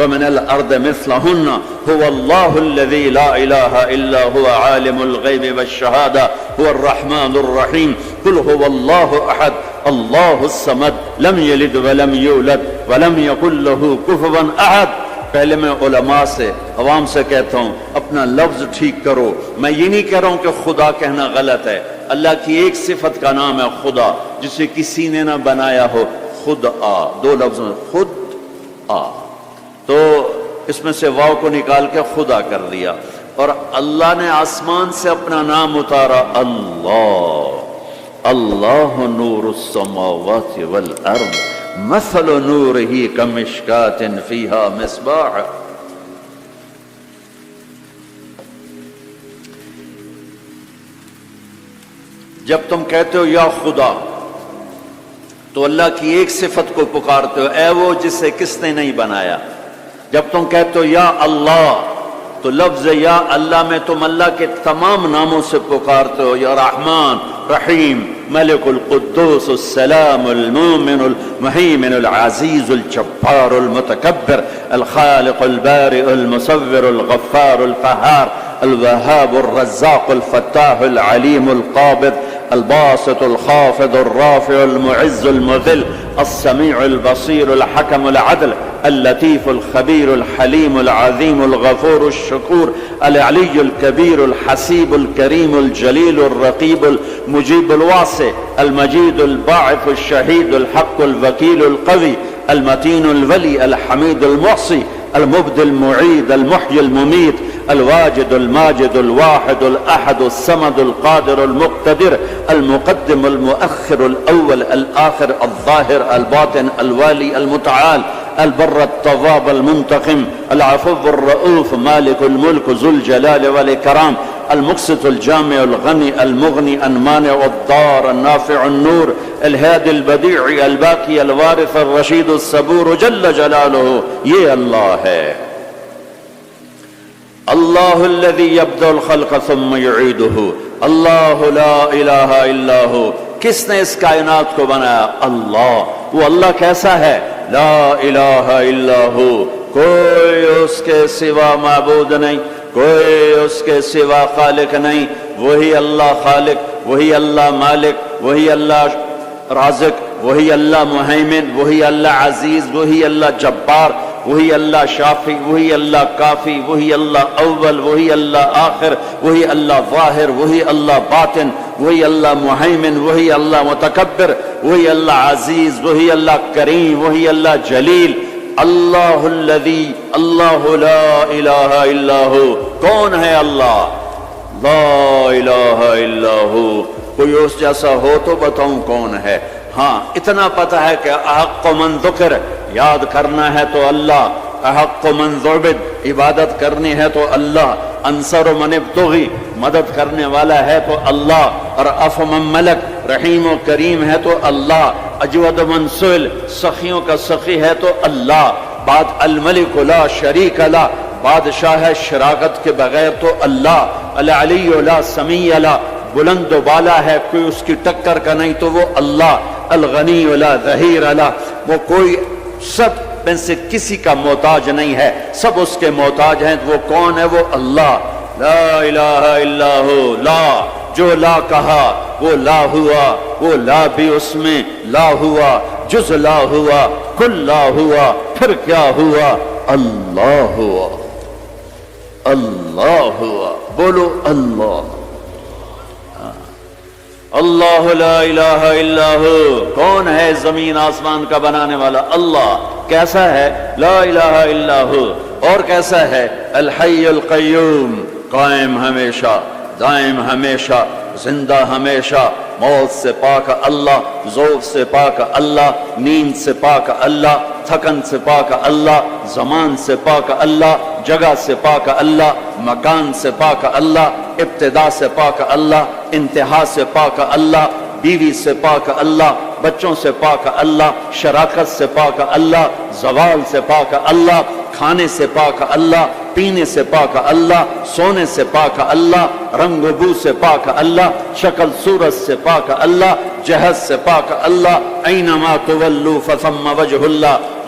ومن الأرض مثلهن هو الله الذي لا إله إلا هو عالم الغيب والشهادة هو الرحمن الرحيم قل هو الله أحد الله الصمد لم يلد ولم يولد ولم يكن له كفوا أحد۔ پہلے میں علماء سے عوام سے کہتا ہوں اپنا لفظ ٹھیک کرو، میں یہ نہیں کہہ رہا ہوں کہ خدا کہنا غلط ہے، اللہ کی ایک صفت کا نام ہے خدا جسے کسی نے نہ بنایا ہو، خود آ، دو لفظوں خود آ، تو اس میں سے واو کو نکال کے خدا کر دیا، اور اللہ نے آسمان سے اپنا نام اتارا اللہ، اللہ نور السماوات والارض مثل نورہ کمشکات فیہا مصباح۔ جب تم کہتے ہو یا خدا تو اللہ کی ایک صفت کو پکارتے ہو، اے وہ جسے کس نے نہیں بنایا۔ جب تم کہتے ہو یا اللہ تو لفظ یا اللہ میں تم اللہ کے تمام ناموں سے پکارتے ہو، یا رحمان رحیم ملک القدوس السلام المؤمن المهيمن العزيز الجبار المتكبر الخالق البارئ المصور الغفار القهار الوهاب الرزاق الفتاح العليم القابض الباسط الخافض الرافع المعز المذل السميع البصير الحكم العدل اللطيف الخبير الحليم العظيم الغفور الشكور العلي الكبير الحسيب الكريم الجليل الرقيب المجيب الواسع المجيد الباعث الشهيد الحق الوكيل القوي المتين الولي الحميد المحصي المبدي المعيد المحيي المميت الواجد الماجد الواحد الأحد الصمد القادر المقتدر المقدم المؤخر الأول الآخر الظاهر الباطن الوالي المتعال البر التواب المنتقم العفو الرؤوف مالك الملك ذو الجلال والإكرام المقسط الجامع الغني المغني المانع الضار النافع النور الهادي البديع الباقي الوارث الرشيد الصبور جل جلاله، یہ اللہ ہے۔ اللہ الذي يبدأ الخلق ثم يعيده، اللہ لا الہ الا هو۔ کس نے اس کائنات کو بنایا؟ اللہ۔ وہ اللہ کیسا ہے؟ لا الہ الا ہو، کوئی اس کے سوا معبود نہیں، کوئی اس کے سوا خالق نہیں، وہی اللہ خالق، وہی اللہ مالک، وہی اللہ رازق، وہی اللہ مہیمن، وہی اللہ عزیز، وہی اللہ جبار، وہی اللہ شافی، وہی اللہ کافی، وہی اللہ اول، وہی اللہ آخر، وہی اللہ ظاہر، وہی اللہ باطن، وہی اللہ مہیمن، وہی اللہ متکبر، وہی اللہ عزیز، وہی اللہ کریم، وہی اللہ جلیل۔ اللہ الذی، اللہ لا الہ الا ہو۔ کون ہے اللہ؟ لا الہ الا ہو۔ کوئی اس جیسا ہو تو بتاؤں کون ہے؟ ہاں اتنا پتہ ہے کہ احق من ذکر، یاد کرنا ہے تو اللہ، احق من ذعبد، عبادت کرنی ہے تو اللہ، انصر من ابتغی، مدد کرنے والا ہے تو اللہ، اور عف من ملک، رحیم و کریم ہے تو اللہ، اجود من سئل، سخیوں کا سخی ہے تو اللہ، بعد الملک لا شریک لا، بادشاہ ہے شراکت کے بغیر تو اللہ، العلی لا سمیع لا، بلند و بالا ہے کوئی اس کی ٹکر کا نہیں تو وہ اللہ، الغنی لا ظہیر لا، وہ کوئی سب میں سے کسی کا محتاج نہیں ہے، سب اس کے محتاج ہیں۔ وہ کون ہے؟ وہ اللہ۔ لا الہ الا ہو، لا، جو لا کہا وہ لا ہوا، وہ لا بھی اس میں لا ہوا، جز لا ہوا، کل لا ہوا، پھر کیا ہوا؟ اللہ ہوا، اللہ ہوا۔ بولو اللہ۔ اللہ لا الہ الا ہو۔ کون ہے زمین آسمان کا بنانے والا؟ اللہ۔ کیسا ہے؟ لا الہ الا ہو۔ اور کیسا ہے؟ الحی القیوم، قائم ہمیشہ، دائم ہمیشہ، زندہ ہمیشہ، موت سے پاک اللہ، ذوق سے پاک اللہ، نیند سے پاک اللہ، تھکن سے پاک اللہ، زمان سے پاک اللہ، جگہ سے پاک اللہ، مکان سے پاک اللہ، ابتدا سے پاک اللہ، انتہا سے پاک اللہ، بیوی سے پاک اللہ، بچوں سے پاک اللہ، شراکت سے پاک اللہ، زوال سے پاک اللہ، کھانے سے پاک اللہ، پینے سے پاک اللہ، سونے سے پاک اللہ، رنگ و بو سے پاک اللہ، شکل صورت سے پاک اللہ، جہت سے پاک اللہ، اینما تولوا فثم وجہ اللہ،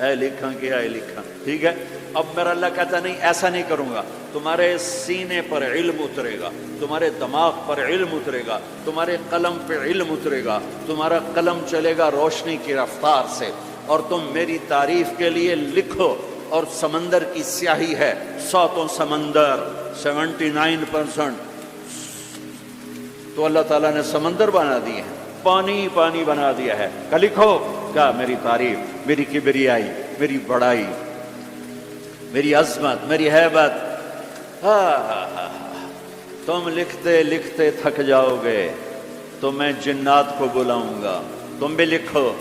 اے لکھاں کیا اے لکھاں، ٹھیک ہے۔ اب میرا اللہ کہتا نہیں ایسا نہیں کروں گا، تمہارے سینے پر علم اترے گا، تمہارے دماغ پر علم اترے گا، تمہارے قلم پہ علم اترے گا، تمہارا قلم چلے گا روشنی کی رفتار سے، اور تم میری تعریف کے لیے لکھو۔ اور سمندر کی سیاہی ہے، 100 سمندر، 79% تو اللہ تعالیٰ نے سمندر بنا دیے ہیں، پانی پانی بنا دیا ہے، کہ لکھو کیا میری تعریف، میری کبریائی، میری بڑائی، میری عظمت، میری ہیبت۔ تم لکھتے لکھتے تھک جاؤ گے تو میں جنات کو بلاؤں گا، تم بھی لکھو۔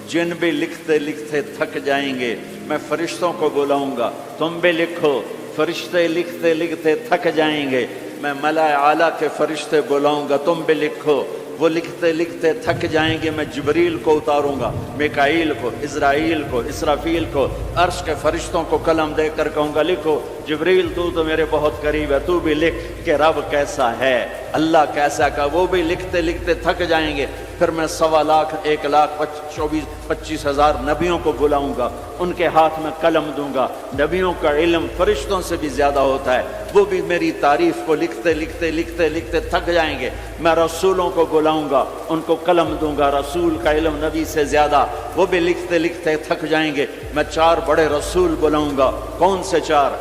جن بھی لکھتے لکھتے تھک جائیں گے، میں فرشتوں کو بلاؤں گا، تم بھی لکھو۔ فرشتے لکھتے لکھتے تھک جائیں گے، میں ملائے اعلیٰ کے فرشتے بلاؤں گا، تم بھی لکھو۔ وہ لکھتے لکھتے تھک جائیں گے، میں جبریل کو اتاروں گا، میکائیل کو، اسرائیل کو، اسرافیل کو، عرش کے فرشتوں کو قلم دے کر کہوں گا لکھو۔ جبریل تو میرے بہت قریب ہے، تو بھی لکھ کہ رب کیسا ہے، اللہ کیسا کا۔ وہ بھی لکھتے لکھتے تھک جائیں گے، پھر میں 1.25 لاکھ 1,24,25,000 نبیوں کو بلاؤں گا، ان کے ہاتھ میں قلم دوں گا۔ نبیوں کا علم فرشتوں سے بھی زیادہ ہوتا ہے، وہ بھی میری تعریف کو لکھتے لکھتے لکھتے لکھتے تھک جائیں گے۔ میں رسولوں کو بلاؤں گا، ان کو قلم دوں گا، رسول کا علم نبی سے زیادہ، وہ بھی لکھتے لکھتے تھک جائیں گے۔ میں 4 بڑے رسول بلاؤں گا۔ کون سے 4؟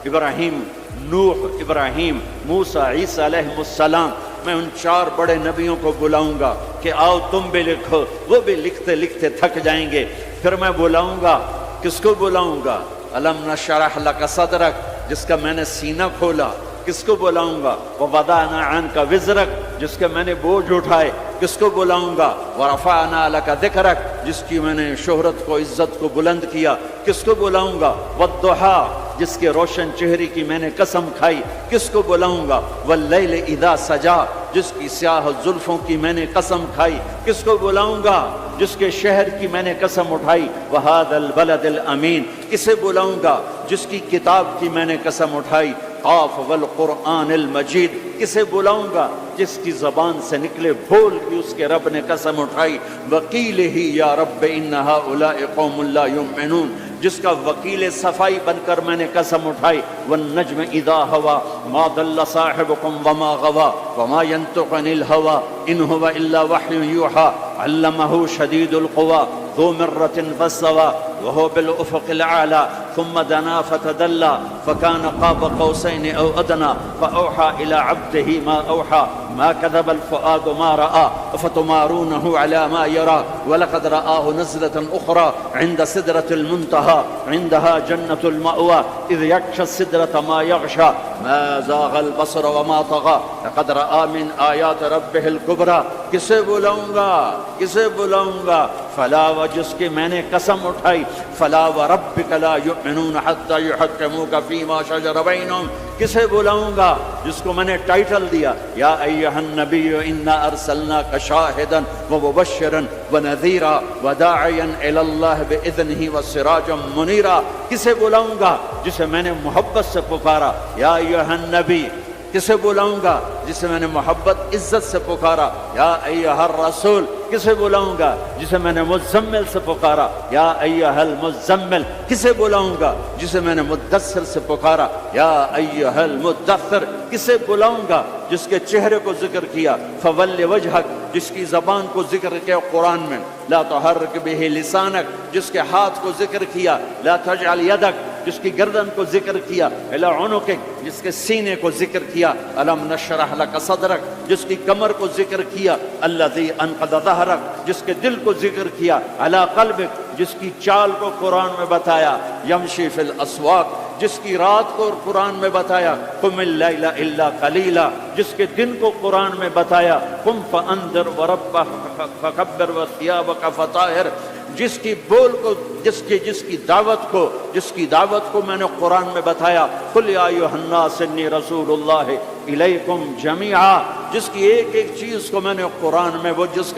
ابراہیم، نوح، ابراہیم، موسیٰ، عیسیٰ علیہ السلام۔ میں ان 4 بڑے نبیوں کو بلاؤں گا کہ آؤ تم بھی لکھو، وہ بھی لکھتے لکھتے تھک جائیں گے۔ پھر میں بلاؤں گا، کس کو بلاؤں گا؟ الم نشرح لک صدرک، جس کا میں نے سینہ کھولا۔ کس کو بلاؤں گا؟ ووضعنا عنک وزرک، جس کے میں نے بوجھ اٹھائے۔ کس کو بلاؤں گا؟ ورفعنا لک ذکرک، جس کی میں نے شہرت کو، عزت کو بلند کیا۔ کس کو بلاؤں گا؟ والضحیٰ، جس کے روشن چہرے کی میں نے قسم کھائی۔ کس کو بلاؤں گا؟ واللیل اذا سجا، جس کی سیاہ زلفوں کی میں نے قسم کھائی۔ کس کو بلاؤں گا؟ جس کے شہر کی میں نے قسم اٹھائی۔ وہذا البلد الامین، کسے بلاؤں گا؟ جس کی کتاب کی میں نے قسم اٹھائی۔ قاف والقرآن المجید، کسے بلاؤں گا؟ جس کی زبان سے نکلے بول کی اس کے رب نے قسم اٹھائی۔ وقیلہ یا رب ان ہؤلاء قوم لا یؤمنون، جس کا وکیل صفائی بن کر میں نے قسم اٹھائی۔ والنجم اذا ہوا ما ضل صاحبکم وما غوا وما ينطق عن الہوا ان هو الا وحی یوحی علمہ شدید القوی ذو مرۃ فاستوى وهو بالافق الاعلى ثم دنا فتدلى فكان قاب قوسين او ادنى فاوحى الى عبده ما اوحى ما كذب الفؤاد ما راى افتمارونه على ما يرى ولقد رآه نزلة اخرى عند سدرة المنتهى عندها جنة المأوى اذ يغشى السدرة ما يغشى ما زاغ البصر وما طغى لقد رآ من آیات ربه الكبرى۔ کسے بلاؤں گا؟ کسے بلاؤں گا؟ فلا، و جس کی میں نے قسم اٹھائی۔ فلا وربک لا یؤمنون حتی یحکموک فیما شجر بینہم، کسے بلاؤں گا؟ جس کو میں نے ٹائٹل دیا یا ایھا النبی انا ارسلناک شاہدا ومبشرا ونذیرا وداعیا الی اللہ باذنہ وسراجا منیرا۔ کسے بلاؤں گا؟ جسے میں نے محبت سے پکارا یا ایھا النبی۔ کسے بلاؤں گا؟ جسے میں نے محبت عزت سے پکارا یا ایھا الرسول۔ کسے بلاؤں گا؟ جسے میں نے مزمل سے پکارا یا ایھا المزمل۔ کسے بلاؤں گا؟ جسے میں نے مدثر سے پکارا یا ایھا المدثر۔ کسے بلاؤں گا؟ جس کے چہرے کو ذکر کیا فول وجہک، جس کی زبان کو ذکر کیا قرآن میں لا تحرک بہ لسانک، جس کے ہاتھ کو ذکر کیا لا تجعل یدک، جس کی گردن کو ذکر کیا الی عنقک، جس کے سینے کو ذکر کیا الم نشرح لک صدرک، جس کی کمر کو ذکر کیا الذی انقض ظہرک، جس کے دل کو ذکر کیا علی قلبک، جس کی چال کو قرآن میں بتایا یمشی فی الاسواق، جس کی رات کو قرآن میں بتایا قم اللیل الا قلیلا، جس کے دن کو قرآن میں بتایا قم فانذر وربک فکبر وثیابک فطہر، جس کی بول کو، جس کی دعوت کو میں نے قرآن میں بتایا قل یا ایھا الناس انی رسول اللہ الیکم جمیعا، جس کی ایک ایک چیز کو میں نے قرآن میں، وہ جس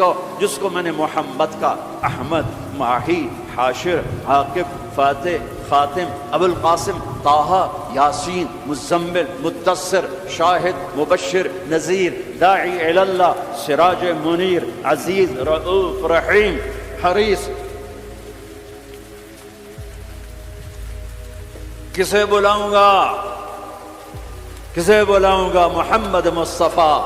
کو میں نے محمد کا، احمد، ماہی، حاشر، عاقب، فاتح، خاتم، ابو القاسم، طٰہٰ، یاسین، مزمل، مدثر، شاہد، مبشر، نذیر، داعی الی اللہ، سراج منیر، عزیز، رؤوف، رحیم، حریص، کسے بلاؤں گا؟ کسے بلاؤں گا؟ محمد مصطفیٰ۔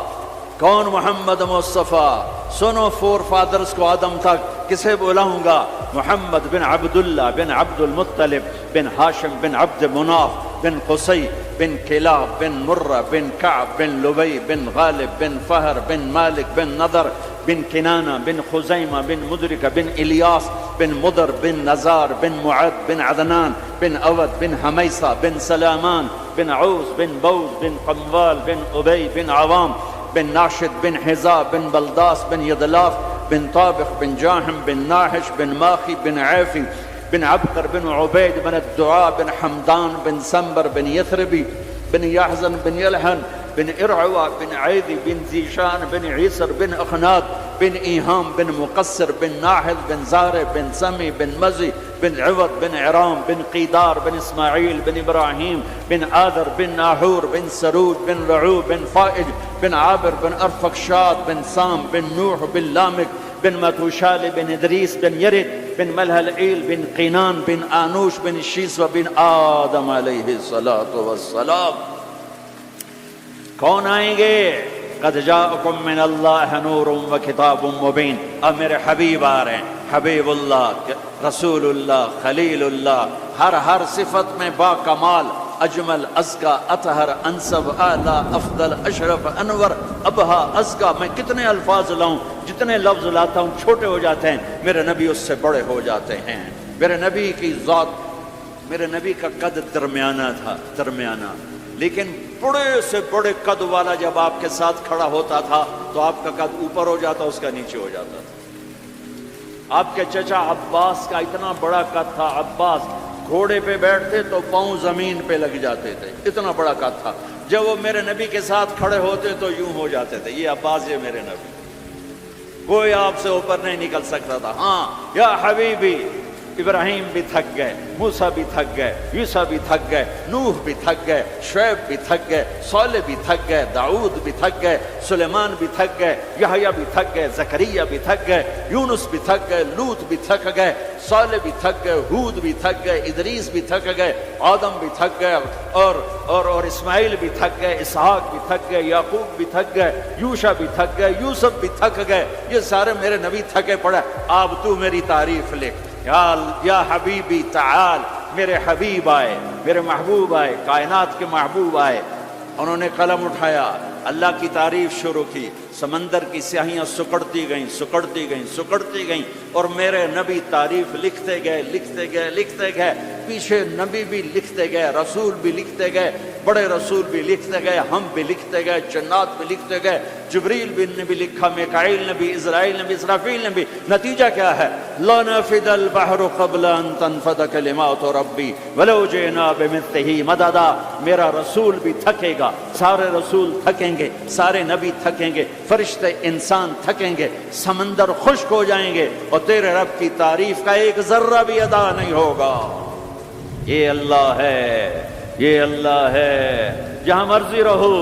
کون محمد مصطفیٰ؟ سنو فور فادرز کو آدم تک، کسے بلاؤں گا؟ محمد بن عبداللہ بن عبد المطلب بن ہاشم بن عبد مناف بن قصی بن کلاب بن مرہ بن کعب بن لبی بن غالب بن فہر بن مالک بن نضر بن کنانہ بن خزیمہ بن مدرکہ بن الیاس بن مدر بن نزار بن معد بن عدنان بن اود بن حمیسہ بن سلامان بن عوس بن بوز بن قموال بن ابی بن عوام بن ناشد بن حزا بن بلداس بن یدلاف بن طابخ بن جاہم بن ناحش بن ماخی بن عیفی بن عبقر بن عبید بن الدعاء بن حمدان بن سنبر بن یثربی بن یحزن بن یلحن بن ارعوى بن عیدی بن زیشان بن عیسر بن اخناد بن ایہام بن مقصر بن ناحل بن زارع بن سمی بن مزی بن عوض بن عرام بن قیدار بن اسماعیل بن ابراہیم بن آدر بن ناحور بن سرود بن رعو بن فائج بن عابر بن ارفقشاد بن سام بن نوح بن لامک بن متوشال بن ادریس بن یرد بن ملہلعیل بن قینان بن آنوش بن شیس و بن آدم علیہ السلام۔ کون آئیں گے؟ قد جاءکم من اللہ نور و کتاب مبین۔ اب میرے حبیب آ رہے ہیں، حبیب اللہ، رسول اللہ، خلیل اللہ، ہر صفت میں با کمال، اجمل، ازکا، اطہر، انسب، اعلیٰ، افضل، اشرف، انور، ابہا، ازکا۔ میں کتنے الفاظ لاؤں، جتنے لفظ لاتا ہوں چھوٹے ہو جاتے ہیں، میرے نبی اس سے بڑے ہو جاتے ہیں۔ میرے نبی کی ذات، میرے نبی کا قد درمیانہ تھا، درمیانہ، لیکن بڑے سے بڑے قد والا جب آپ کے ساتھ کھڑا ہوتا تھا تو آپ کا قد اوپر ہو جاتا، اس کا نیچے ہو جاتا تھا۔ آپ کے چچا عباس کا اتنا بڑا قد تھا، عباس گھوڑے پہ بیٹھتے تو پاؤں زمین پہ لگ جاتے تھے، اتنا بڑا قد تھا۔ جب وہ میرے نبی کے ساتھ کھڑے ہوتے تو یوں ہو جاتے تھے، یہ عباس، یہ میرے نبی، کوئی آپ سے اوپر نہیں نکل سکتا تھا۔ ہاں یا حبیبی، ابراہیم بھی تھک گئے، موسیٰ بھی تھک گئے، یوسف بھی تھک گئے، نوح بھی تھک گئے، شعیب بھی تھک گئے، صالح بھی تھک گئے، داؤد بھی تھک گئے، سلیمان بھی تھک گئے، یحییٰ بھی تھک گئے، زکریا بھی تھک گئے، یونس بھی تھک گئے، لوط بھی تھک گئے، صالح بھی تھک گئے، ہود بھی تھک گئے، ادریس بھی تھک گئے، آدم بھی تھک گئے، اور اسماعیل بھی تھک گئے، اسحاق بھی تھک گئے، یعقوب بھی تھک گئے، یوشع بھی تھک گئے، یوسف بھی تھک گئے، یہ سارے میرے نبی تھکے پڑے۔ اب تو میری تعریف لکھ، یا حبیبی تعال، میرے حبیب آئے، میرے محبوب آئے، کائنات کے محبوب آئے۔ انہوں نے قلم اٹھایا، اللہ کی تعریف شروع کی، سمندر کی سیاہیاں سکڑتی گئیں، سکڑتی گئیں، سکڑتی گئیں، اور میرے نبی تعریف لکھتے گئے، لکھتے گئے، لکھتے گئے، پیچھے نبی بھی لکھتے گئے، رسول بھی لکھتے گئے، بڑے رسول بھی لکھتے گئے، ہم بھی لکھتے گئے، جنات بھی لکھتے گئے، جبریل نے بھی لکھا، میکائیل نے بھی، اسرائیل نے بھی، اسرافیل نے بھی۔ نتیجہ کیا ہے؟ لا نفد البحر قبل ان تنفد کلمات ربی ولو جئنا بمثلہ مددا۔ میرا رسول بھی تھکے گا، سارے رسول تھکیں گے، سارے نبی تھکیں گے، فرشتے انسان تھکیں گے، سمندر خشک ہو جائیں گے، اور تیرے رب کی تعریف کا ایک ذرہ بھی ادا نہیں ہوگا۔ یہ اللہ ہے، یہ اللہ ہے۔ جہاں مرضی رہو،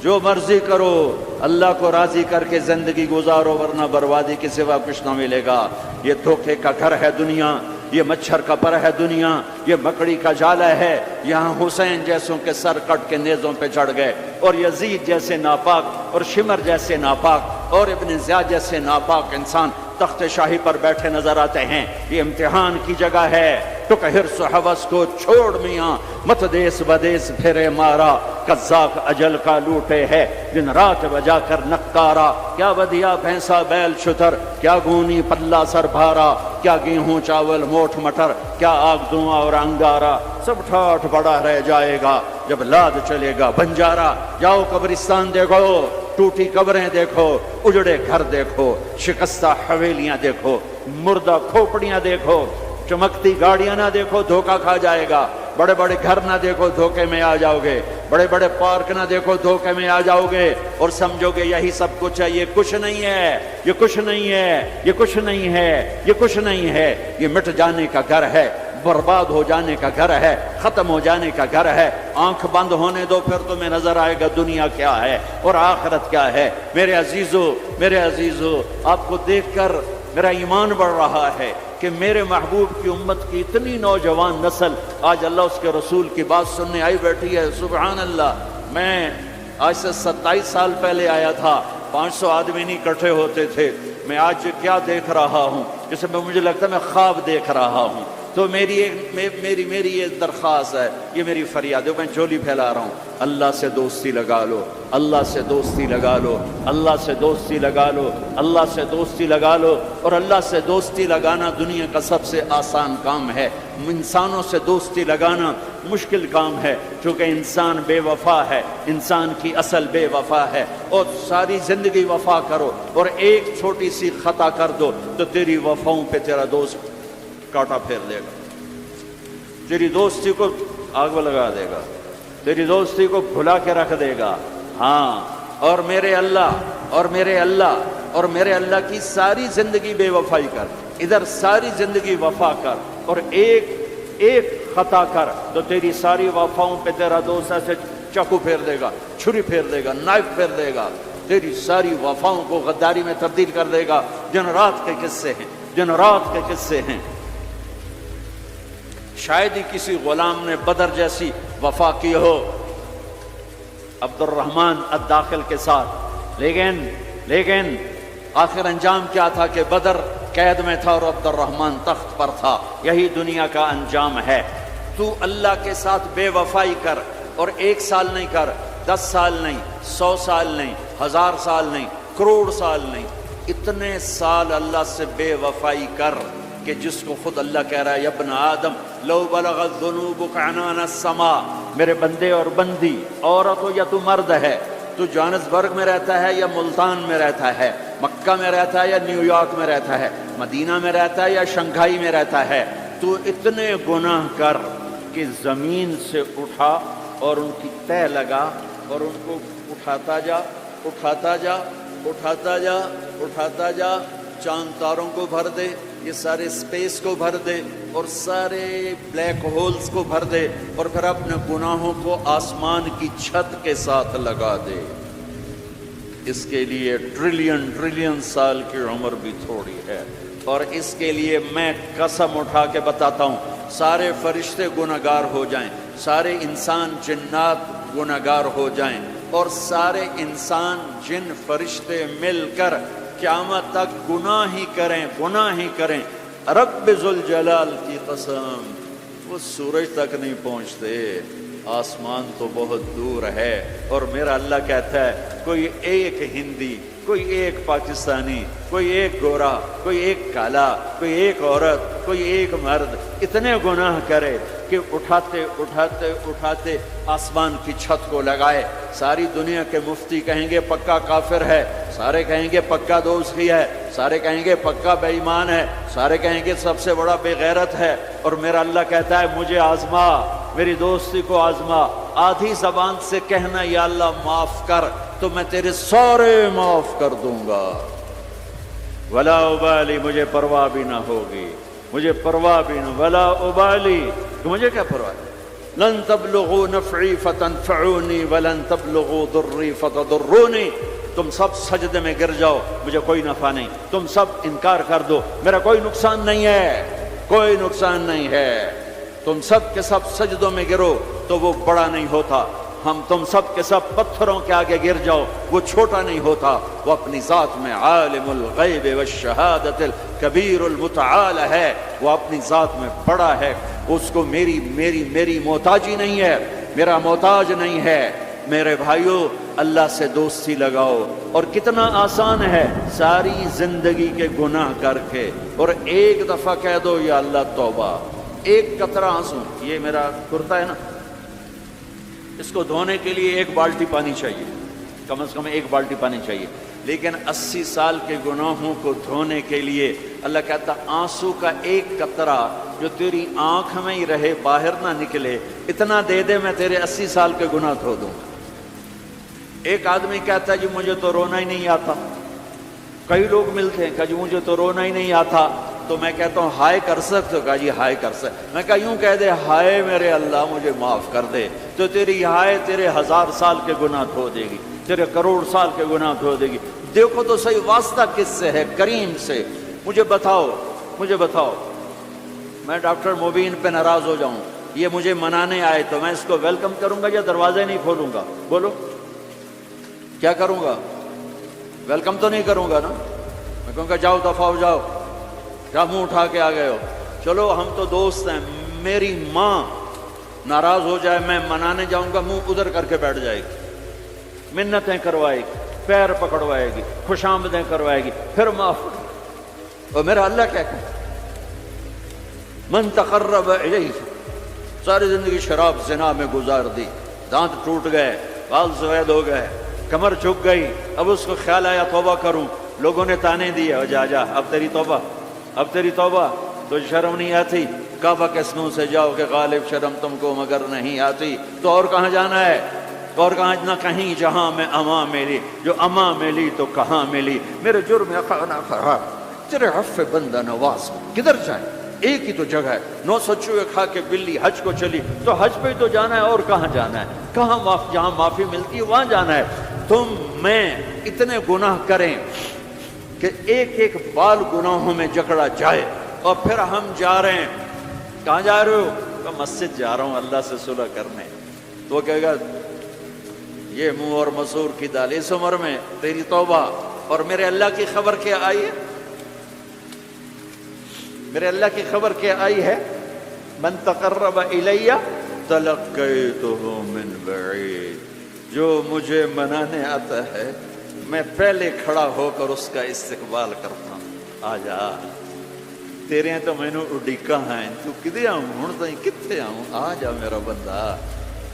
جو مرضی کرو، اللہ کو راضی کر کے زندگی گزارو، ورنہ بربادی کے سوا کچھ نہ ملے گا۔ یہ دھوکے کا گھر ہے دنیا، یہ مچھر کا پر ہے دنیا، یہ مکڑی کا جالا ہے۔ یہاں حسین جیسوں کے سر کٹ کے نیزوں پہ چڑھ گئے، اور یزید جیسے ناپاک، اور شمر جیسے ناپاک، اور ابن زیاد جیسے ناپاک انسان تخت شاہی پر بیٹھے نظر آتے ہیں۔ یہ امتحان کی جگہ ہے۔ ٹک حرص و حوث کو چھوڑ میاں، مت دیس بدیس پھرے مارا، قذاق اجل کا لوٹے ہے دن رات بجا کر نقارا۔ کیا ودیا بھینسا بیل شتر، کیا گونی پلہ سر بھارا، کیا گیہوں چاول موٹھ مٹر، کیا آگ دھواں اور انگارا، سب ٹھاٹھ بڑا رہ جائے گا جب لاد چلے گا بنجارا۔ جاؤ قبرستان دیکھو، ٹوٹی قبریں دیکھو، اجڑے گھر دیکھو، شکستہ حویلیاں دیکھو، مردہ کھوپڑیاں دیکھو، چمکتی گاڑیاں نہ دیکھو، دھوکہ کھا جائے گا۔ بڑے بڑے گھر نہ دیکھو، دھوکے میں آ جاؤ گے۔ بڑے بڑے پارک نہ دیکھو، دھوکے میں آ جاؤ گے، اور سمجھو گے یہی سب کچھ ہے۔ یہ کچھ نہیں ہے، یہ کچھ نہیں ہے، یہ کچھ نہیں ہے، یہ کچھ نہیں ہے۔ یہ مٹ جانے کا گھر ہے، برباد ہو جانے کا گھر ہے، ختم ہو جانے کا گھر ہے۔ آنکھ بند ہونے دو، پھر تمہیں نظر آئے گا دنیا کیا ہے اور آخرت کیا ہے۔ میرے عزیزو، میرے عزیزو، آپ کو دیکھ کر میرا ایمان بڑھ رہا ہے کہ میرے محبوب کی امت کی اتنی نوجوان نسل آج اللہ اس کے رسول کی بات سننے آئی بیٹھی ہے. سبحان اللہ. میں آج سے 27 سال پہلے آیا تھا, 500 آدمی نہیں اکٹھے ہوتے تھے. میں آج کیا دیکھ رہا ہوں جسے مجھے لگتا ہے میں خواب دیکھ رہا ہوں. تو میری یہ درخواست ہے, یہ میری فریاد ہے, میں جولی پھیلا رہا ہوں. اللہ سے دوستی لگا لو, اللہ سے دوستی لگا لو, اللہ سے دوستی لگا لو, اللہ سے دوستی لگا لو. اور اللہ سے دوستی لگانا دنیا کا سب سے آسان کام ہے. انسانوں سے دوستی لگانا مشکل کام ہے, چونکہ انسان بے وفا ہے, انسان کی اصل بے وفا ہے. اور ساری زندگی وفا کرو اور ایک چھوٹی سی خطا کر دو تو تیری وفاؤں پہ تیرا دوست کاٹا پھیر دے گا, تیری دوستی کو آگ لگا دے گا, تیری دوستی کو بھلا کے رکھ دے گا. ہاں, اور میرے اللہ کی ساری زندگی بے وفائی کر, ادھر ساری زندگی وفا کر, اور ایک خطا کر تو تیری ساری وفاؤں پہ تیرا دوست ایسے چاقو پھیر دے گا, چھری پھیر دے گا, نائف پھیر دے گا, تیری ساری وفاؤں کو غداری میں تبدیل کر دے گا. جن رات کے قصے ہیں. شاید ہی کسی غلام نے بدر جیسی وفا کی ہو عبد الرحمن الداخل کے ساتھ, لیکن آخر انجام کیا تھا کہ بدر قید میں تھا اور عبد الرحمن تخت پر تھا. یہی دنیا کا انجام ہے. تو اللہ کے ساتھ بے وفائی کر, اور 1 سال نہیں کر, 10 سال نہیں, 100 سال نہیں, 1000 سال نہیں, کروڑ سال نہیں, اتنے سال اللہ سے بے وفائی کر کہ جس کو خود اللہ کہہ رہا ہے, یا ابن آدم لو بلغت ذنوبک عنان السماء. میرے بندے اور بندی, عورت ہو یا تو مرد ہے, تو جوہانسبرگ میں رہتا ہے یا ملتان میں رہتا ہے, مکہ میں رہتا ہے یا نیو یارک میں رہتا ہے, مدینہ میں رہتا ہے یا شنگھائی میں رہتا ہے, تو اتنے گناہ کر کہ زمین سے اٹھا اور ان کی تہ لگا اور ان کو اٹھاتا جا, چاند تاروں کو بھر دے, یہ سارے اسپیس کو بھر دے, اور سارے بلیک ہولز کو بھر دے, اور پھر اپنے گناہوں کو آسمان کی چھت کے ساتھ لگا دے. اس کے لیے ٹریلین سال کی عمر بھی تھوڑی ہے. اور اس کے لیے میں قسم اٹھا کے بتاتا ہوں, سارے فرشتے گناہگار ہو جائیں, سارے انسان جنات گناہگار ہو جائیں, اور سارے انسان جن فرشتے مل کر قیامت تک گناہ ہی کریں, رب ذوالجلال کی قسم وہ سورج تک نہیں پہنچتے, آسمان تو بہت دور ہے. اور میرا اللہ کہتا ہے کوئی ایک ہندی, کوئی ایک پاکستانی, کوئی ایک گورا, کوئی ایک کالا, کوئی ایک عورت, کوئی ایک مرد اتنے گناہ کرے کہ اٹھاتے آسمان کی چھت کو لگائے. ساری دنیا کے مفتی کہیں گے پکا کافر ہے, سارے کہیں گے پکا دوزخی ہے, سارے کہیں گے پکا بے ایمان ہے, سارے کہیں گے سب سے بڑا بے غیرت ہے. اور میرا اللہ کہتا ہے مجھے آزما, میری دوستی کو آزما. آدھی زبان سے کہنا یا اللہ معاف کر, تو میں تیرے سارے معاف کر دوں گا. ولا ابالی, مجھے پرواہ بھی نہ ہوگی, مجھے پرواہ بھی نہ, ولا ابالی, مجھے کیا پرواہ ہے. لن تبلغوا نفعی فتنفعونی ولن تبلغوا ضری فتضرونی. تم سب سجدے میں گر جاؤ, مجھے کوئی نفع نہیں. تم سب انکار کر دو, میرا کوئی نقصان نہیں ہے, تم سب کے سب سجدوں میں گرو تو وہ بڑا نہیں ہوتا. ہم تم سب کے سب پتھروں کے آگے گر جاؤ, وہ چھوٹا نہیں ہوتا. وہ اپنی ذات میں عالم الغیب والشہادت الکبیر المتعال ہے, وہ اپنی ذات میں بڑا ہے. اس کو میری محتاجی نہیں ہے, میرا محتاج نہیں ہے. میرے بھائیوں, اللہ سے دوستی لگاؤ. اور کتنا آسان ہے, ساری زندگی کے گناہ کر کے اور ایک دفعہ کہہ دو یا اللہ توبہ. ایک قطرہ آنسو, یہ میرا کرتا ہے نا, اس کو دھونے کے لیے 1 بالٹی پانی چاہیے, کم از کم 1 بالٹی پانی چاہیے. لیکن 80 سال کے گناہوں کو دھونے کے لیے اللہ کہتا آنسو کا 1 قطرہ جو تیری آنکھ میں ہی رہے, باہر نہ نکلے, اتنا دے دے, میں تیرے 80 سال کے گناہ دھو دوں. ایک آدمی کہتا ہے جی مجھے تو رونا ہی نہیں آتا. کئی لوگ ملتے ہیں کہ جی مجھے تو رونا ہی نہیں آتا. تو میں کہتا ہوں ہائے کر سکتے ہو؟ کہا جی ہائے کر سکتے. میں کہا یوں کہہ دے, ہائے میرے اللہ مجھے معاف کر دے, تو تیری ہائے تیرے 1000 سال کے گناہ دھو دے گی, تیرے کروڑ سال کے گناہ دھو دے گی. دیکھو تو صحیح واسطہ کس سے ہے؟ کریم سے. مجھے بتاؤ میں ڈاکٹر مبین پہ ناراض ہو جاؤں، یہ مجھے منانے آئے تو میں اس کو ویلکم کروں گا یا دروازے نہیں کھولوں گا؟ بولو کیا کروں گا؟ ویلکم تو نہیں کروں گا نا، میں کہوں گا جاؤ دفعہ ہو جاؤ، کیا منہ اٹھا کے آ گئے ہو؟ چلو ہم تو دوست ہیں، میری ماں ناراض ہو جائے میں منانے جاؤں گا، منہ ادھر کر کے بیٹھ جائے گی، منتیں کروائے گی، پیر پکڑوائے گی، خوش آمدیں کروائے گی، پھر معاف۔ اور میرا اللہ کیا کہ من تقرب الیہ، ساری زندگی شراب زنا میں گزار دی، دانت ٹوٹ گئے، بال سفید ہو گئے، کمر جھک گئی، اب اس کو خیال آیا توبہ کروں، لوگوں نے تانے دیے، جا جا اب تیری توبہ، اب تیری توبہ، تو شرم نہیں آتی؟ کعبہ کے منہ سے جاؤ کہ غالب شرم تم کو مگر نہیں آتی، تو اور کہاں جانا ہے؟ اور کہاں نہ کہیں جہاں میں اما ملی، جو اما ملی تو کہاں ملی، میرے جرم خانہ خراب، تیرے عفو بندہ نواز، کدھر جائیں؟ ایک ہی تو جگہ ہے، 900 چوہے کھا کے بلی حج کو چلی، تو حج پہ ہی تو جانا ہے، اور کہاں جانا ہے؟ کہاں جہاں معافی ملتی ہے وہاں جانا ہے۔ تم میں اتنے گناہ کریں کہ ایک ایک بال گناہوں میں جکڑا جائے، اور پھر ہم جا رہے ہیں، کہاں جا رہے ہو؟ کہ مسجد جا رہا ہوں اللہ سے صلح کرنے، تو وہ کہے گا یہ منہ اور مسور کی دال، اس عمر میں تیری توبہ، اور میرے اللہ کی خبر کیا آئی ہے؟ میرے اللہ کی خبر کیا آئی ہے؟ من تقرب الی تلقیتہ من بعید، جو مجھے منانے آتا ہے میں پہلے کھڑا ہو کر اس کا استقبال کرتا ہوں، آ جا تیرے ہیں تو مینو اڈیکا ہیں، تو کدے آؤں ہوں تو کتنے آؤں، آ جا میرا بندہ،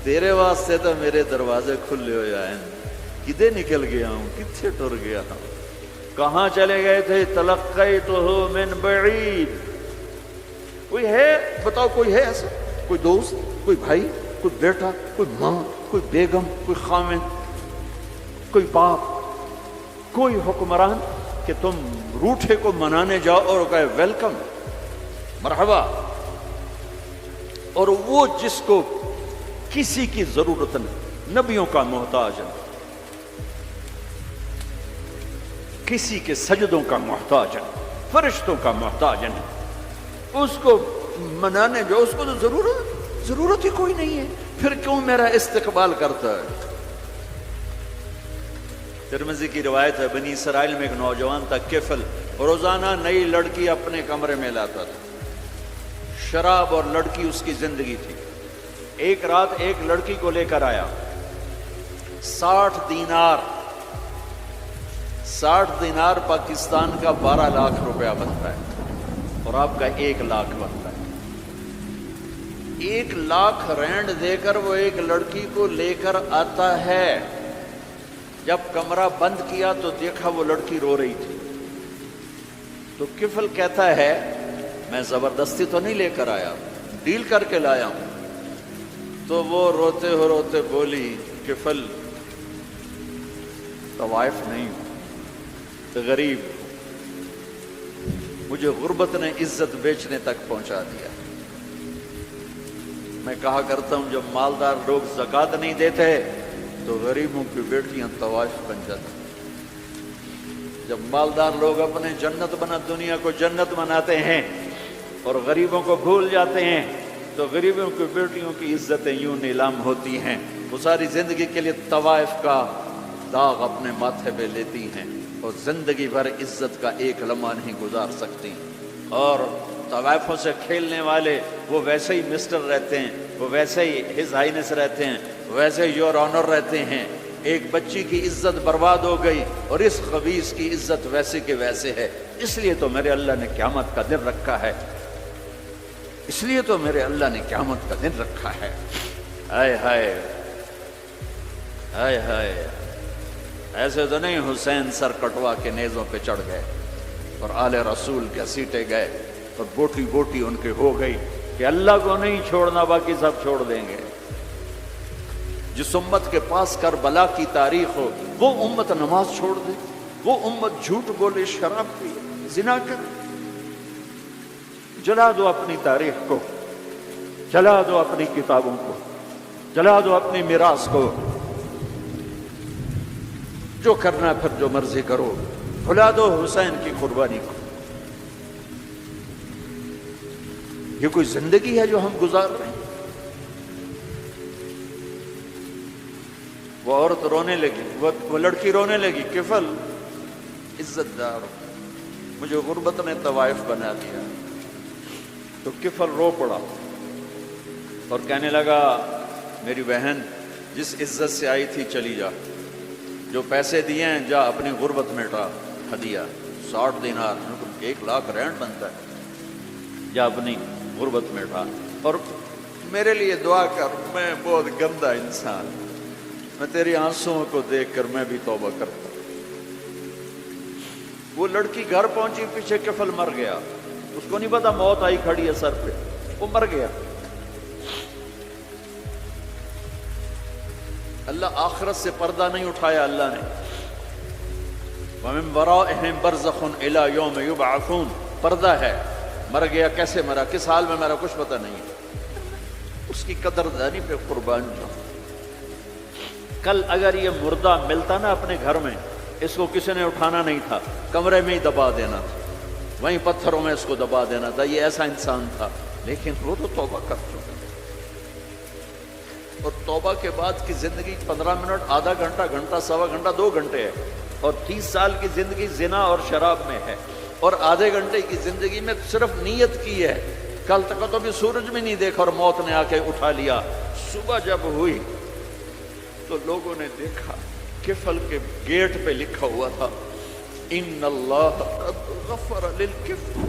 تیرے واسطے تو میرے دروازے کھلے ہو جائیں، کدے نکل گیا ہوں، کتنے ٹر گیا ہوں، کہاں چلے گئے تھے؟ تلقیتہ من بعید۔ کوئی ہے بتاؤ، کوئی ہے ایسا؟ کوئی دوست، کوئی بھائی، کوئی بیٹا، کوئی ماں، کوئی بیگم، کوئی خامن، کوئی باپ، کوئی حکمران کہ تم روٹھے کو منانے جاؤ اور کہے ویلکم، مرحبا، اور وہ جس کو کسی کی ضرورت نہیں، نبیوں کا محتاج ہے، کسی کے سجدوں کا محتاج ہے، فرشتوں کا محتاج ہے، اس کو منانے جو، اس کو تو ضرورت ہی کوئی نہیں ہے، پھر کیوں میرا استقبال کرتا ہے؟ ترمذی کی روایت ہے، بنی اسرائیل میں ایک نوجوان تھا کفل، روزانہ نئی لڑکی اپنے کمرے میں لاتا تھا، شراب اور لڑکی اس کی زندگی تھی۔ ایک رات ایک لڑکی کو لے کر آیا، 60 دینار پاکستان کا 12 لاکھ روپیہ بنتا ہے، اور آپ کا 1 لاکھ بنتا ہے۔ 1 لاکھ رینڈ دے کر وہ ایک لڑکی کو لے کر آتا ہے، جب کمرہ بند کیا تو دیکھا وہ لڑکی رو رہی تھی، تو کفل کہتا ہے میں زبردستی تو نہیں لے کر آیا، ڈیل کر کے لایا ہوں۔ تو وہ روتے روتے بولی کفل طوائف نہیں ہوں، غریب، مجھے غربت نے عزت بیچنے تک پہنچا دیا۔ میں کہا کرتا ہوں جب مالدار لوگ زکوٰۃ نہیں دیتے تو غریبوں کی بیٹیاں طوائف بن جاتی، جب مالدار لوگ اپنے جنت بنا دنیا کو جنت بناتے ہیں اور غریبوں کو بھول جاتے ہیں تو غریبوں کی بیٹیوں کی عزتیں یوں نیلام ہوتی ہیں، وہ ساری زندگی کے لیے طوائف کا داغ اپنے ماتھے پہ لیتی ہیں اور زندگی بھر عزت کا ایک لمحہ نہیں گزار سکتی۔ اور طوائفوں سے کھیلنے والے وہ ویسے ہی مسٹر رہتے ہیں، وہ ویسے ہی ہز ہائنس رہتے ہیں، ویسے ہی یور آنر رہتے ہیں۔ ایک بچی کی عزت برباد ہو گئی اور اس خبیث کی عزت ویسے کے ویسے ہے، اس لیے تو میرے اللہ نے قیامت کا دن رکھا ہے، اس لیے تو میرے اللہ نے قیامت کا دن رکھا ہے۔ ہائے ہائے ہائے ہائے، ایسے تو نہیں حسین سر کٹوا کے نیزوں پہ چڑھ گئے اور آل رسول کے سیٹے گئے اور بوٹی بوٹی ان کے ہو گئی کہ اللہ کو نہیں چھوڑنا باقی سب چھوڑ دیں گے۔ جس امت کے پاس کربلا کی تاریخ ہو وہ امت نماز چھوڑ دے، وہ امت جھوٹ بولے، شراب پی، زنا کرے۔ جلا دو اپنی تاریخ کو، جلا دو اپنی کتابوں کو، جلا دو اپنی میراث کو، جو کرنا پھر جو مرضی کرو، بھلا دو حسین کی قربانی کو۔ یہ کوئی زندگی ہے جو ہم گزار رہے ہیں؟ وہ عورت رونے لگی، وہ لڑکی رونے لگی، کفل عزت دار، مجھے غربت نے طوائف بنا دیا۔ تو کفل رو پڑا اور کہنے لگا میری بہن جس عزت سے آئی تھی چلی جا، جو پیسے دیے ہیں جا اپنی غربت مٹا، ہدیہ 60 دینار 1 لاکھ رینٹ بنتا ہے، جا اپنی غربت مٹا، اور میرے لیے دعا کر، میں بہت گندا انسان، میں تیری آنسوؤں کو دیکھ کر میں بھی توبہ کرتا ہوں۔ وہ لڑکی گھر پہنچی، پیچھے کفل مر گیا، اس کو نہیں پتا موت آئی کھڑی ہے سر پہ، وہ مر گیا۔ اللہ آخرت سے پردہ نہیں اٹھایا اللہ نے۔ وَمِن وَرَائِهِمْ بَرْزَخٌ إِلَى يَوْمِ يُبْعَثُونَ، پردہ ہے، مر گیا، کیسے مرا، کس حال میں مرا، کچھ پتہ نہیں، اس کی قدردانی پہ قربان جاؤ۔ کل اگر یہ مردہ ملتا نا اپنے گھر میں، اس کو کسی نے اٹھانا نہیں تھا، کمرے میں ہی دبا دینا تھا، وہیں پتھروں میں اس کو دبا دینا تھا، یہ ایسا انسان تھا، لیکن وہ تو توبہ کر چکا۔ اور توبہ کے بعد کی زندگی 15 منٹ، آدھا گھنٹہ، گھنٹہ، سوا گھنٹہ، 2 گھنٹے ہے، اور 30 سال کی زندگی زنا اور شراب میں ہے، اور آدھے گھنٹے کی زندگی میں صرف نیت کی ہے۔ کل تک تو بھی سورج بھی نہیں دیکھا اور موت نے آ کے اٹھا لیا۔ صبح جب ہوئی تو لوگوں نے دیکھا کفل کے گیٹ پہ لکھا ہوا تھا ان اللہ قد غفر للکفل،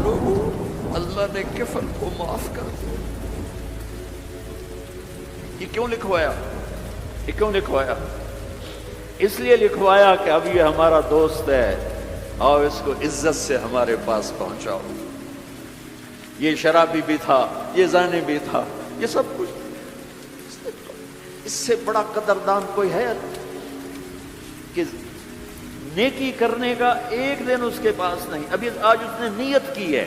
لوگوں اللہ نے کفل کو معاف کر دیا۔ یہ کیوں لکھوایا؟ یہ کیوں لکھوایا؟ اس لیے لکھوایا کہ اب یہ ہمارا دوست ہے، آؤ اس کو عزت سے ہمارے پاس پہنچاؤ۔ یہ شرابی بھی تھا، یہ زانی بھی تھا، یہ سب کچھ، اس سے بڑا قدردان کوئی ہے کہ نیکی کرنے کا ایک دن اس کے پاس نہیں۔ ابھی آج اس نے نیت کی ہے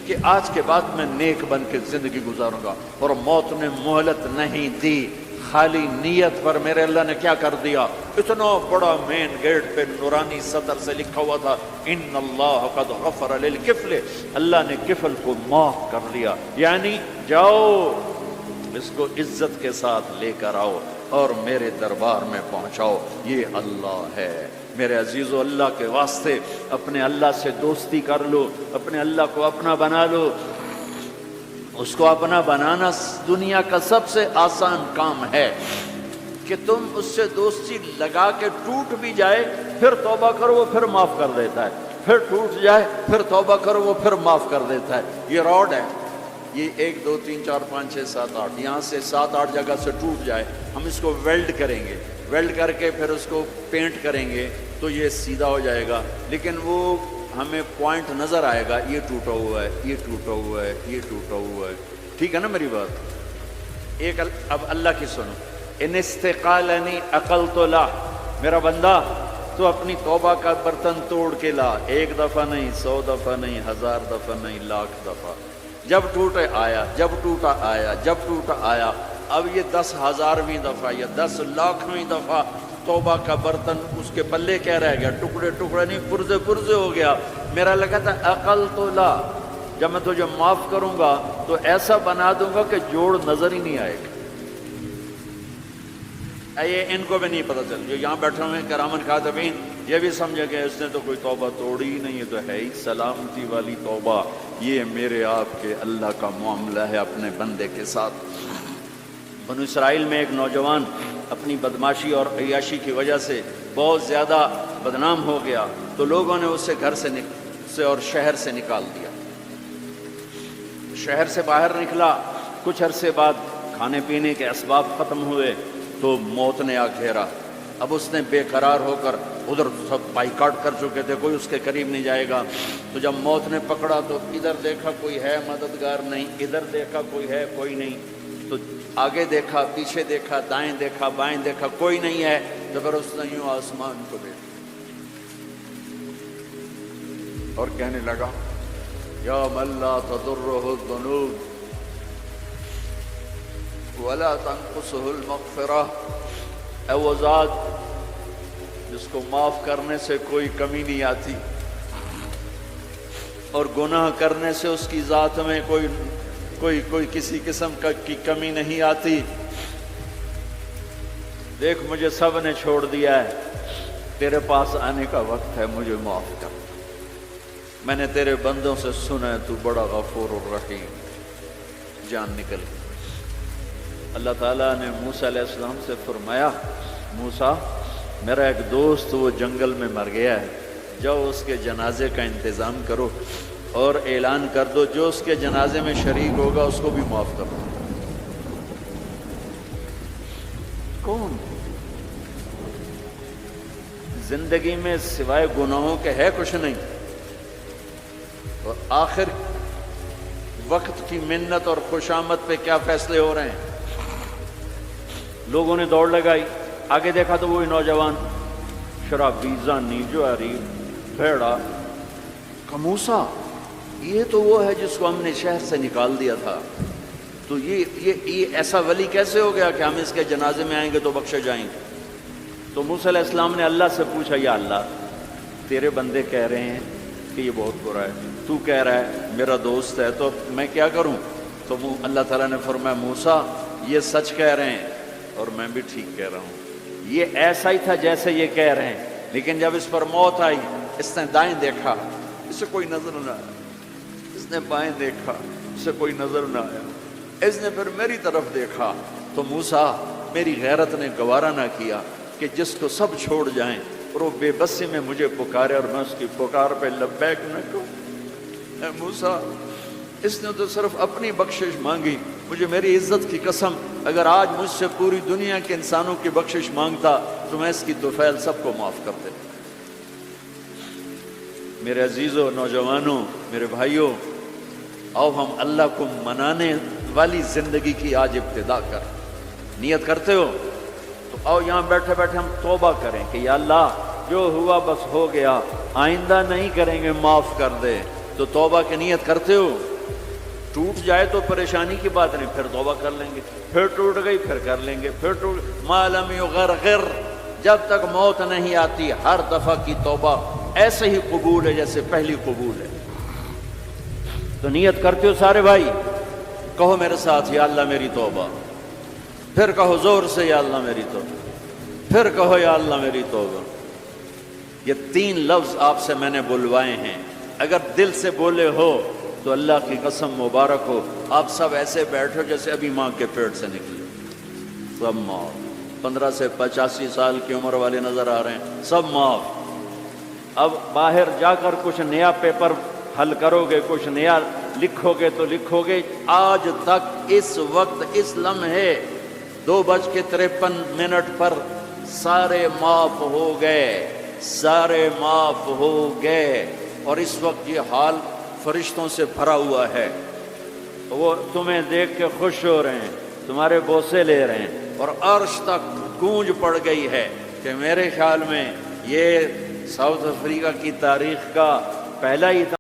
کہ آج کے بعد میں نیک بن کے زندگی گزاروں گا، اور موت نے مہلت نہیں دی، خالی نیت پر میرے اللہ نے کیا کر دیا، اتنا بڑا مین گیٹ پہ نورانی سطر سے لکھا ہوا تھا ان اللہ قد غفر للکفل، اللہ نے کفل کو معاف کر دیا، یعنی جاؤ اس کو عزت کے ساتھ لے کر آؤ اور میرے دربار میں پہنچاؤ۔ یہ اللہ ہے میرے عزیزو۔ اللہ کے واسطے اپنے اللہ سے دوستی کر لو، اپنے اللہ کو اپنا بنا لو۔ اس کو اپنا بنانا دنیا کا سب سے آسان کام ہے کہ تم اس سے دوستی لگا کے ٹوٹ بھی جائے، پھر توبہ کرو وہ پھر معاف کر دیتا ہے، پھر ٹوٹ جائے پھر توبہ کرو وہ پھر معاف کر دیتا ہے۔ یہ راڈ ہے، یہ 1 2 3 4 5 6 7 8 یہاں سے 7 8 جگہ سے ٹوٹ جائے، ہم اس کو ویلڈ کریں گے، ویلڈ کر کے پھر اس کو پینٹ کریں گے تو یہ سیدھا ہو جائے گا، لیکن وہ ہمیں پوائنٹ نظر آئے گا، یہ ٹوٹا ہوا ہے، یہ ٹوٹا ہوا ہے، یہ ٹوٹا ہوا ہے۔ ٹھیک ہے نا میری بات؟ ایک اب اللہ کی سنو، ان استقالنی عقلت لا، میرا بندہ تو اپنی توبہ کا برتن توڑ کے لا، 1 دفعہ نہیں، 100 دفعہ نہیں، 1000 دفعہ نہیں، 1,00,000 دفعہ، جب ٹوٹے آیا، جب ٹوٹا آیا، جب ٹوٹا آیا۔ اب یہ 10,000ویں دفعہ یا 10,00,000ویں دفعہ توبہ کا برتن اس کے پلے کیا رہ گیا، ٹکڑے ٹکڑے نہیں، پرزے پرزے ہو گیا۔ میرا لگا تھا عقل تو لا، جب میں تجھے معاف کروں گا تو ایسا بنا دوں گا کہ جوڑ نظر ہی نہیں آئے گا۔ یہ ان کو بھی نہیں پتہ چل، جو یہاں بیٹھے ہوئے ہیں کرامن کاتبین، یہ بھی سمجھے کہ اس نے تو کوئی توبہ توڑی ہی نہیں، یہ تو ہے ہی سلامتی والی توبہ۔ یہ میرے آپ کے اللہ کا معاملہ ہے اپنے بندے کے ساتھ۔ بنو اسرائیل میں ایک نوجوان اپنی بدماشی اور عیاشی کی وجہ سے بہت زیادہ بدنام ہو گیا، تو لوگوں نے اسے گھر سے اور شہر سے نکال دیا۔ شہر سے باہر نکلا، کچھ عرصے بعد کھانے پینے کے اسباب ختم ہوئے تو موت نے آ گھیرا۔ اب اس نے بے قرار ہو کر، ادھر سب بائیکاٹ کر چکے تھے، کوئی اس کے قریب نہیں جائے گا، تو جب موت نے پکڑا تو ادھر دیکھا کوئی ہے مددگار نہیں، ادھر دیکھا کوئی ہے کوئی نہیں، تو آگے دیکھا، پیچھے دیکھا، دائیں دیکھا، بائیں دیکھا، کوئی نہیں ہے، تو پھر اس نے یوں آسمان کو دیکھا اور کہنے لگا یا من لا تضرہ الذنوب ولا تنقصہ المغفرہ، اے وہ ذات جس کو معاف کرنے سے کوئی کمی نہیں آتی اور گناہ کرنے سے اس کی ذات میں کوئی کوئی کسی قسم کی کمی نہیں آتی. دیکھ مجھے سب نے چھوڑ دیا ہے، تیرے پاس آنے کا وقت ہے، مجھے معاف کر. میں نے تیرے بندوں سے سنا ہے تو بڑا غفور الرحیم. جان نکل. اللہ تعالیٰ نے موسیٰ علیہ السلام سے فرمایا، موسیٰ میرا ایک دوست وہ جنگل میں مر گیا ہے، جاؤ اس کے جنازے کا انتظام کرو اور اعلان کر دو جو اس کے جنازے میں شریک ہوگا اس کو بھی معاف کر دو. کون زندگی میں سوائے گناہوں کے ہے کچھ نہیں، اور آخر وقت کی منت اور خوشامد پہ کیا فیصلے ہو رہے ہیں. لوگوں نے دوڑ لگائی، آگے دیکھا تو وہی نوجوان شرابی، زانی، جواری، بھیڑا. موسیٰ یہ تو وہ ہے جس کو ہم نے شہر سے نکال دیا تھا، تو یہ ایسا ولی کیسے ہو گیا کہ ہم اس کے جنازے میں آئیں گے تو بخشے جائیں گے. تو موسیٰ علیہ السلام نے اللہ سے پوچھا، یا اللہ تیرے بندے کہہ رہے ہیں کہ یہ بہت برا ہے، تو کہہ رہا ہے میرا دوست ہے، تو میں کیا کروں. تو اللہ تعالیٰ نے فرمایا، موسیٰ یہ سچ کہہ رہے ہیں اور میں بھی ٹھیک کہہ رہا ہوں. یہ ایسا ہی تھا جیسے یہ کہہ رہے ہیں، لیکن جب اس پر موت آئی اس نے دائیں دیکھا، اسے کوئی نظر نہ آیا. اس نے بائیں دیکھا، اسے کوئی نظر نہ آیا. اس نے پھر میری طرف دیکھا. تو موسیٰ میری غیرت نے گوارا نہ کیا کہ جس کو سب چھوڑ جائیں اور وہ بے بسی میں مجھے پکارے اور میں اس کی پکار پہ لبیک نہ کہوں. اے موسیٰ اس نے تو صرف اپنی بخشش مانگی. مجھے میری عزت کی قسم اگر آج مجھ سے پوری دنیا کے انسانوں کی بخشش مانگتا تو میں اس کی طفیل سب کو معاف کر دیتا. میرے عزیزوں، نوجوانوں، میرے بھائیوں، آؤ ہم اللہ کو منانے والی زندگی کی آج ابتدا کر. نیت کرتے ہو تو آؤ یہاں بیٹھے بیٹھے ہم توبہ کریں کہ یا اللہ جو ہوا بس ہو گیا، آئندہ نہیں کریں گے، معاف کر دے. تو توبہ کی نیت کرتے ہو. ٹوٹ جائے تو پریشانی کی بات نہیں، پھر توبہ کر لیں گے. پھر ٹوٹ گئی پھر کر لیں گے. پھر ٹوٹ ما لم یغرغر، جب تک موت نہیں آتی ہر دفعہ کی توبہ ایسے ہی قبول ہے جیسے پہلی قبول ہے. تو نیت کرتے ہو سارے بھائی، کہو میرے ساتھ، یا اللہ میری توبہ. پھر کہو زور سے، یا اللہ میری توبہ. پھر کہو یا اللہ میری توبہ. یہ 3 لفظ آپ سے میں نے بلوائے ہیں. اگر دل سے بولے ہو تو اللہ کی قسم مبارک ہو، آپ سب ایسے بیٹھو جیسے ابھی ماں کے پیٹ سے نکلے. سب معاف. 15 سے 85 سال کی عمر والے نظر آ رہے ہیں، سب معاف. اب باہر جا کر کچھ نیا پیپر حل کرو گے، کچھ نیا لکھو گے تو لکھو گے آج تک اس وقت اس لمحے 2:53 پر سارے معاف ہو گئے، سارے معاف ہو گئے. اور اس وقت یہ حال فرشتوں سے بھرا ہوا ہے. وہ تمہیں دیکھ کے خوش ہو رہے ہیں، تمہارے بوسے لے رہے ہیں، اور عرش تک گونج پڑ گئی ہے کہ میرے خیال میں یہ ساؤتھ افریقہ کی تاریخ کا پہلا ہی